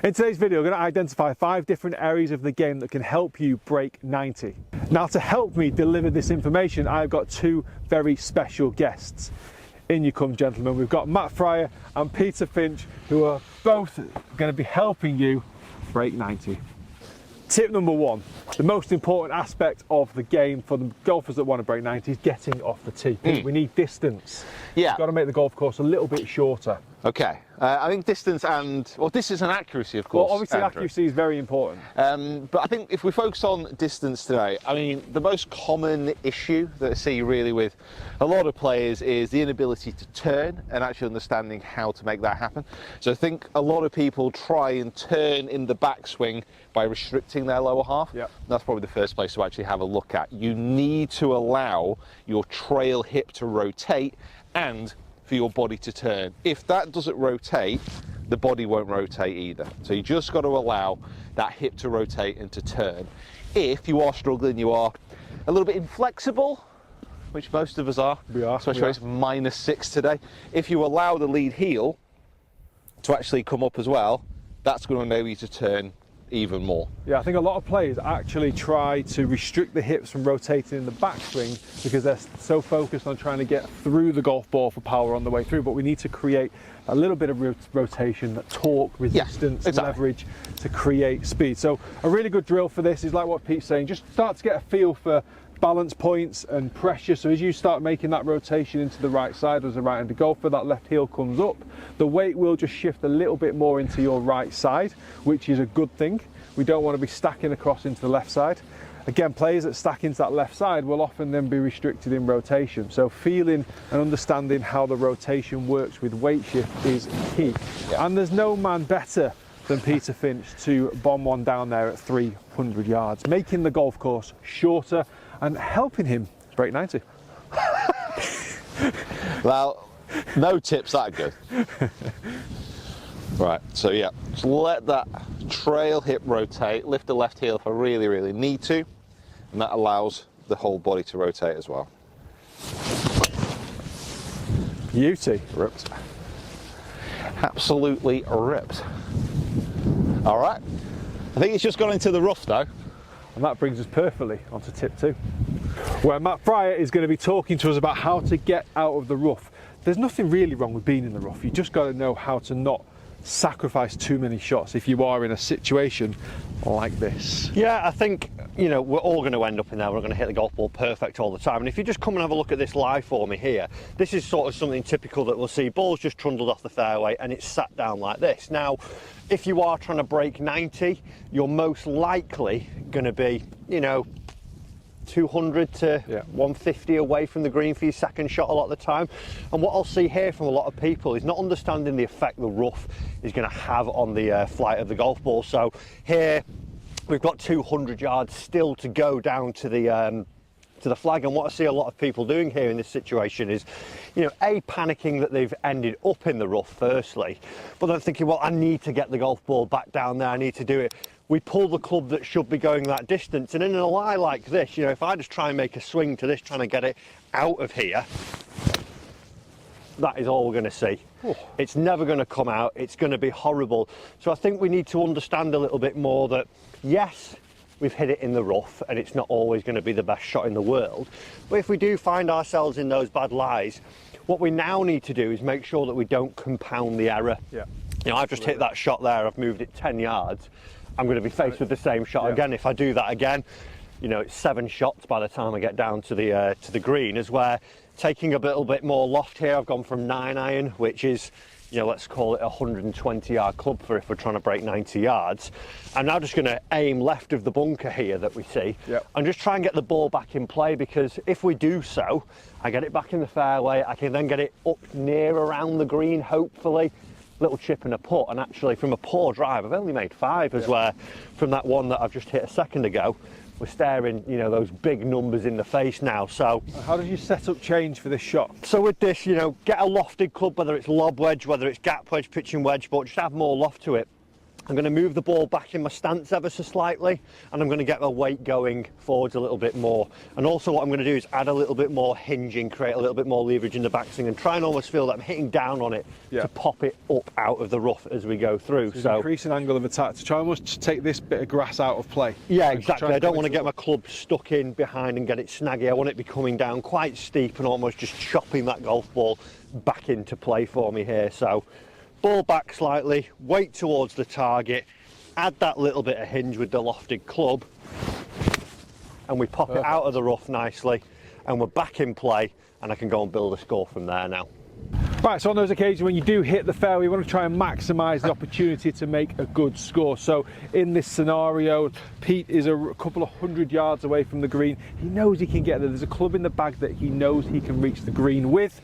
In today's video, we're going to identify 5 different areas of the game that can help you break 90. Now, to help me deliver this information, I've got 2 very special guests. In you come, gentlemen. We've got Matt Fryer and Peter Finch, who are both going to be helping you break 90. Tip number 1, the most important aspect of the game for the golfers that want to break 90 is getting off the tee. We need distance. Yeah. We've got to make the golf course a little bit shorter. Okay, I think distance and, well, distance and accuracy, of course. Well, obviously accuracy is very important. But I think if we focus on distance today, I mean, the most common issue that I see really with a lot of players is the inability to turn and actually understanding how to make that happen. So I think a lot of people try and turn in the backswing by restricting their lower half. Yep. That's probably the first place to actually have a look at. You need to allow your trail hip to rotate and for your body to turn. If that doesn't rotate, the body won't rotate either. So you just got to allow that hip to rotate and to turn. If you are struggling, you are a little bit inflexible, which most of us are, especially when it's -6 today. If you allow the lead heel to actually come up as well, that's going to enable you to turn even more. Yeah, I think a lot of players actually try to restrict the hips from rotating in the backswing because they're so focused on trying to get through the golf ball for power on the way through, but we need to create a little bit of rotation, torque, resistance, leverage to create speed. So a really good drill for this is like what Pete's saying, just start to get a feel for balance points and pressure. So as you start making that rotation into the right side as a right-handed golfer, that left heel comes up, the weight will just shift a little bit more into your right side, which is a good thing. We don't want to be stacking across into the left side. Again, players that stack into that left side will often then be restricted in rotation. So feeling and understanding how the rotation works with weight shift is key. Yeah. And there's no man better than Peter Finch to bomb one down there at 300 yards, making the golf course shorter and helping him break 90. Well, no tips that good. Right, so yeah, just let that trail hip rotate, lift the left heel if I really, really need to, and that allows the whole body to rotate as well. Beauty. Ripped. Absolutely ripped. All right, I think it's just gone into the rough though. And that brings us perfectly onto tip 2, where Matt Fryer is going to be talking to us about how to get out of the rough. There's nothing really wrong with being in the rough. You just got to know how to not sacrifice too many shots if you are in a situation like this. Yeah, I think, you know, we're all going to end up in there. We're going to hit the golf ball perfect all the time. And if you just come and have a look at this live for me here, this is sort of something typical that we'll see. Balls just trundled off the fairway and it's sat down like this. Now, if you are trying to break 90, you're most likely going to be, you know, 200 to 150 away from the green for your second shot a lot of the time. And what I'll see here from a lot of people is not understanding the effect the rough is going to have on the flight of the golf ball. So here we've got 200 yards still to go down to the flag, and what I see a lot of people doing here in this situation is, you know, panicking that they've ended up in the rough firstly, but then thinking, well, I need to get the golf ball back down there, I need to do it. We pull the club that should be going that distance, and in a lie like this, you know, if I just try and make a swing to this, trying to get it out of here, that is all we're going to see. It's never going to come out, it's going to be horrible. So I think we need to understand a little bit more that, yes, we've hit it in the rough and it's not always going to be the best shot in the world, but if we do find ourselves in those bad lies, what we now need to do is make sure that we don't compound the error. You know, I've just hit that shot there, I've moved it 10 yards, I'm going to be faced with the same shot again. If I do that again, you know, it's 7 shots by the time I get down to the green, is where taking a little bit more loft here, I've gone from 9 iron, which is, you know, let's call it a 120 yard club for if we're trying to break 90 yards. I'm now just going to aim left of the bunker here that we see and just try and get the ball back in play, because if we do so, I get it back in the fairway, I can then get it up near around the green, hopefully. Little chip and a putt, and actually from a poor drive I've only made 5, as where from that one that I've just hit a second ago we're staring, you know, those big numbers in the face now. So how does your setup change for this shot? So with this, you know, get a lofted club, whether it's lob wedge, whether it's gap wedge, pitching wedge, but just have more loft to it. I'm going to move the ball back in my stance ever so slightly, and I'm going to get my weight going forwards a little bit more. And also what I'm going to do is add a little bit more hinging, create a little bit more leverage in the backswing, and try and almost feel that I'm hitting down on it to pop it up out of the rough as we go through. So increasing angle of attack to try and almost take this bit of grass out of play. Yeah, exactly. I don't want to get my club stuck in behind and get it snaggy. I want it to be coming down quite steep and almost just chopping that golf ball back into play for me here. So ball back slightly, weight towards the target, add that little bit of hinge with the lofted club, and we pop it out of the rough nicely, and we're back in play, and I can go and build a score from there now. Right, so on those occasions when you do hit the fairway, you want to try and maximise the opportunity to make a good score. So in this scenario, Pete is a couple of 100 yards away from the green. He knows he can get there. There's a club in the bag that he knows he can reach the green with,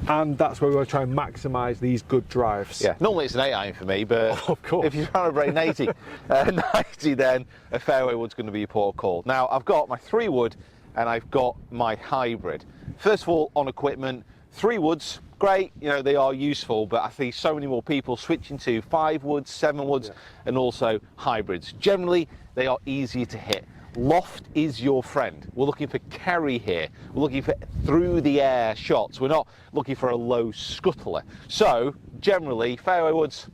and that's where we want to try and maximise these good drives. Yeah, normally it's an 8-iron for me, but of course, if you're trying to break an 80, 90, then a fairway wood's going to be a poor call. Now, I've got my 3-wood and I've got my hybrid. First of all, on equipment, 3 woods, great, you know, they are useful, but I see so many more people switching to 5 woods, 7 woods, and also hybrids. Generally, they are easier to hit. Loft is your friend. We're looking for carry here. We're looking for through the air shots. We're not looking for a low scuttler. So generally, fairway woods,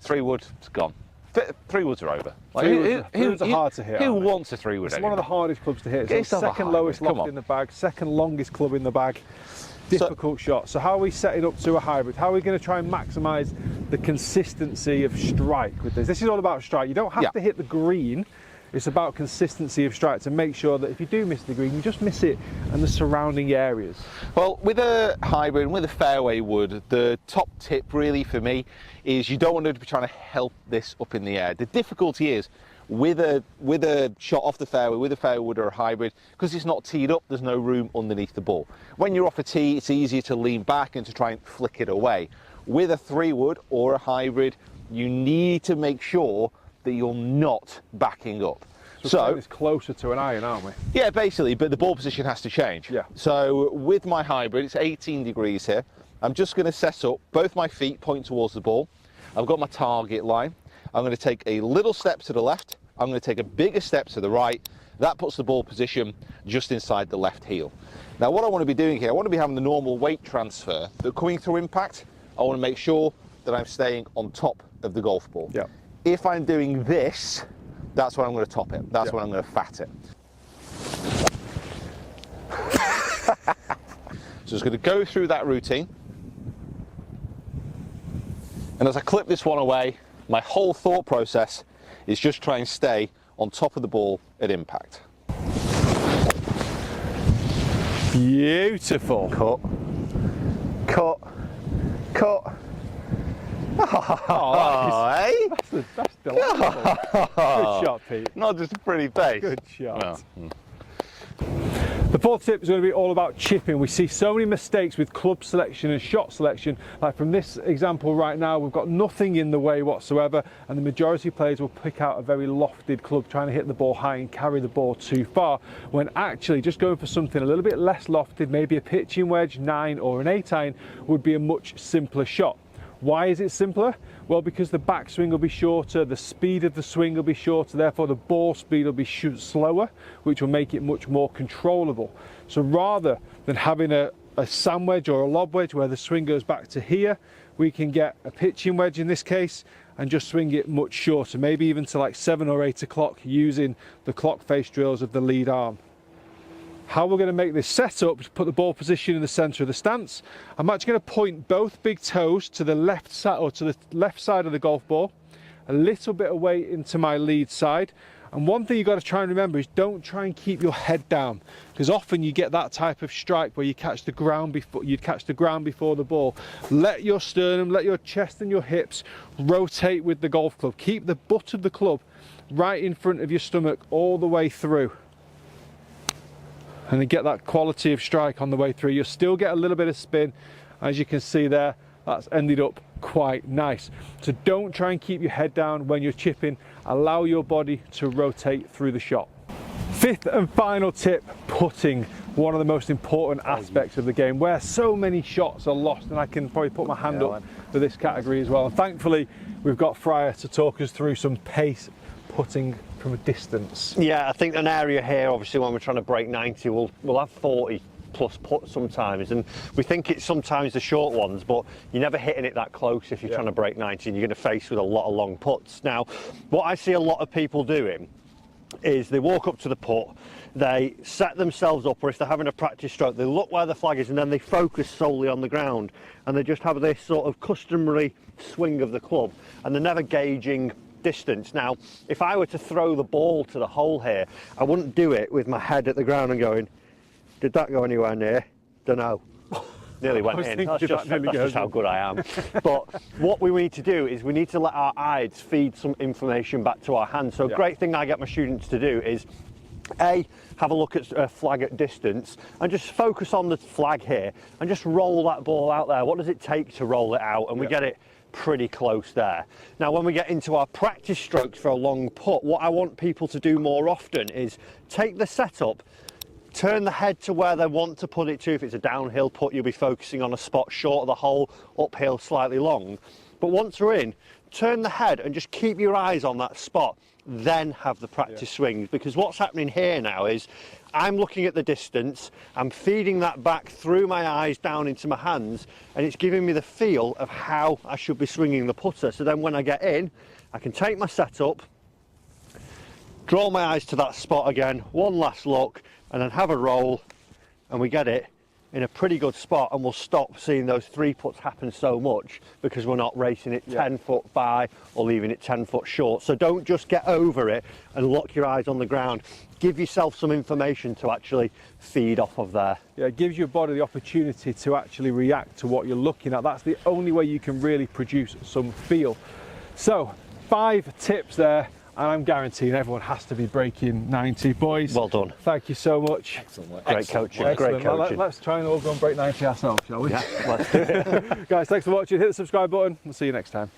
3 wood, it's gone. 3 woods are over. Like, three woods are hard to hit. Who wants a 3-wood? It's one of the hardest clubs to hit. It's the second lowest loft in the bag, second longest club in the bag. Difficult shot. So how are we setting up to a hybrid? How are we going to try and maximise the consistency of strike with this? This is all about strike. You don't have to hit the green. It's about consistency of strike to make sure that if you do miss the green, you just miss it and the surrounding areas. Well, with a hybrid and with a fairway wood, the top tip really for me is you don't want to be trying to help this up in the air. The difficulty is with a shot off the fairway, with a fairway wood or a hybrid, because it's not teed up, there's no room underneath the ball. When you're off a tee, it's easier to lean back and to try and flick it away. With a 3-wood or a hybrid, you need to make sure that you're not backing up. So it's closer to an iron, aren't we? Yeah, basically, but the ball position has to change. Yeah. So with my hybrid, it's 18 degrees here. I'm just going to set up, both my feet point towards the ball. I've got my target line. I'm going to take a little step to the left. I'm going to take a bigger step to the right. That puts the ball position just inside the left heel. Now what I want to be doing here, I want to be having the normal weight transfer, but coming through impact, I want to make sure that I'm staying on top of the golf ball. Yeah. If I'm doing this, that's when I'm going to top it. That's when I'm going to fat it. So it's going to go through that routine. And as I clip this one away, my whole thought process is just try and stay on top of the ball at impact. Beautiful. Cut. Cut. Cut. Oh, that's delightful. Good shot, Pete. Not just a pretty face. Good shot. The fourth tip is going to be all about chipping. We see so many mistakes with club selection and shot selection. Like from this example right now, we've got nothing in the way whatsoever, and the majority of players will pick out a very lofted club, trying to hit the ball high and carry the ball too far, when actually just going for something a little bit less lofted, maybe a pitching wedge, 9 or an 8-iron, would be a much simpler shot. Why is it simpler? Well, because the backswing will be shorter, the speed of the swing will be shorter, therefore the ball speed will be slower, which will make it much more controllable. So rather than having a sand wedge or a lob wedge where the swing goes back to here, we can get a pitching wedge in this case and just swing it much shorter, maybe even to like 7 or 8 o'clock using the clock face drills of the lead arm. How we're going to make this setup is put the ball position in the center of the stance. I'm actually going to point both big toes to the left side, or to the left side of the golf ball, a little bit away into my lead side. And one thing you've got to try and remember is don't try and keep your head down, because often you get that type of strike where you catch the ground before the ball. Let your sternum, let your chest and your hips rotate with the golf club. Keep the butt of the club right in front of your stomach all the way through. And then get that quality of strike on the way through. You'll still get a little bit of spin. As you can see there, that's ended up quite nice. So don't try and keep your head down when you're chipping. Allow your body to rotate through the shot. Fifth and final tip, putting. One of the most important aspects of the game, where so many shots are lost, and I can probably put my hand up for this category as well. And thankfully, we've got Fryer to talk us through some pace putting from a distance. Yeah, I think an area here, obviously, when we're trying to break 90, we'll have 40 plus putts sometimes, and we think it's sometimes the short ones, but you're never hitting it that close if you're trying to break 90, and you're going to face with a lot of long putts. Now, what I see a lot of people doing is they walk up to the putt, they set themselves up, or if they're having a practice stroke, they look where the flag is and then they focus solely on the ground, and they just have this sort of customary swing of the club, and they're never gauging distance. Now, if I were to throw the ball to the hole here, I wouldn't do it with my head at the ground and going, did that go anywhere near? Don't know. Nearly went in. That's just how good I am. But what we need to do is we need to let our eyes feed some information back to our hands. So a great thing I get my students to do is A, have a look at a flag at distance and just focus on the flag here and just roll that ball out there. What does it take to roll it out? And we get it pretty close there. Now, when we get into our practice strokes for a long putt, what I want people to do more often is take the setup, turn the head to where they want to put it to. If it's a downhill putt, you'll be focusing on a spot short of the hole, uphill, slightly long. But once we're in, turn the head and just keep your eyes on that spot, then have the practice swings. Because what's happening here now is I'm looking at the distance, I'm feeding that back through my eyes down into my hands, and it's giving me the feel of how I should be swinging the putter. So then when I get in, I can take my setup, draw my eyes to that spot again, one last look, and then have a roll, and we get it in a pretty good spot, and we'll stop seeing those 3 putts happen so much because we're not racing it 10 foot by or leaving it 10 foot short. So don't just get over it and lock your eyes on the ground. Give yourself some information to actually feed off of there. Yeah, it gives your body the opportunity to actually react to what you're looking at. That's the only way you can really produce some feel. So 5 tips there, and I'm guaranteeing everyone has to be breaking 90. Boys, Well done. thank you so much. Excellent work. Great coaching. Excellent. Great coaching. Let's try and all go and break 90 ourselves, shall we? Yeah, let's do it. Guys, thanks for watching. Hit the subscribe button. We'll see you next time.